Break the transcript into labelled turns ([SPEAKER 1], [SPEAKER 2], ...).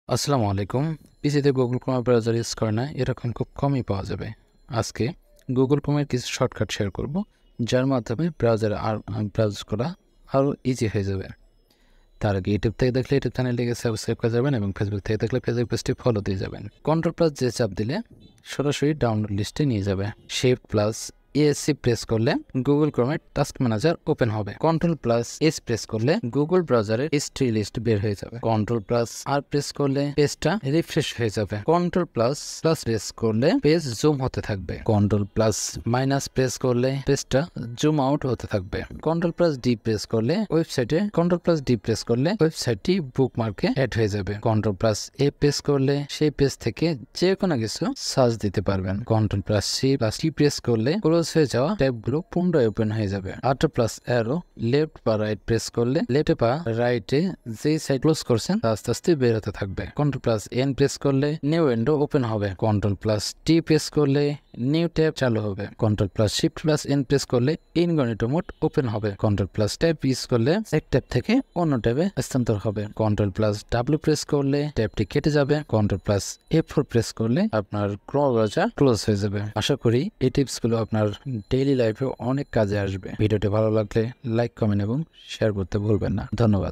[SPEAKER 1] আসসালামু আলাইকুম। পিসিতে গুগল ক্রোম ব্রাউজার ইউজ করে না এরকম খুব কমই পাওয়া যাবে। আজকে গুগল ক্রোমের কিছু শর্টকাট শেয়ার করব, যার মাধ্যমে ব্রাউজারে ব্রাউজ করা আরও ইজি হয়ে যাবে। তার আগে ইউটিউব থেকে দেখলে ইউটিউব চ্যানেলটিকে সাবস্ক্রাইব করে যাবেন এবং ফেসবুক থেকে দেখলে ফেসবুক পেজটি ফলো দিয়ে যাবেন। কন্ট্রোল+ যে চাপ দিলে সরাসরি ডাউনলোড লিস্টে নিয়ে যাবে। শিফট+ESC প্রেস করলে গুগল ক্রোমের টাস্ক ম্যানেজার ওপেন হবে। কন্ট্রোল+S প্রেস করলে গুগল ব্রাউজারের হিস্ট্রি লিস্ট বের হয়ে যাবে। কন্ট্রোল+R প্রেস করলে পেজটা রিফ্রেশ হয়ে যাবে। কন্ট্রোল++ প্রেস করলে পেজ জুম হতে থাকবে। কন্ট্রোল+- প্রেস করলে পেজটা জুম আউট হতে থাকবে। কন্ট্রোল+D প্রেস করলে কন্ট্রোল+D প্রেস করলে ওয়েবসাইটটি বুকমার্কে অ্যাড হয়ে যাবে। কন্ট্রোল+A প্রেস করলে সেই পেজ থেকে যে কোনো কিছু সার্চ দিতে পারবেন। কন্ট্রোল+C+T প্রেস করলে ক্লোজ হয়ে যাওয়া ট্যাবগুলো পুনরায় ওপেন হয়ে যাবে। Alt+Arrow লেফট বা রাইট প্রেস করলে লেফটে বা রাইটে যেই সাইট ক্লোজ করছেন তা আস্তে আস্তে বের হতে থাকবে। কন্ট্রোল+N প্রেস করলে নিউ উইন্ডো ওপেন হবে। কন্ট্রোল+T প্রেস করলে নিউ ট্যাব চালু হবে। কন্ট্রোল+Shift+N প্রেস করলে ইনকগনিটো মোড ওপেন হবে। কন্ট্রোল+Tab ইউজ করলে এক ট্যাব থেকে অন্য ট্যাবে স্থানান্তর হবে। কন্ট্রোল+W প্রেস করলে ট্যাবটি কেটে যাবে। কন্ট্রোল+F4 প্রেস করলে আপনার ক্রোম ব্রাউজার ক্লোজ হয়ে যাবে। আশা করি এই টিপসগুলো আপনার ডেইলি লাইফে অনেক কাজে আসবে। ভিডিওটি ভালো লাগলে লাইক, কমেন্ট এবং শেয়ার করতে ভুলবেন না। ধন্যবাদ।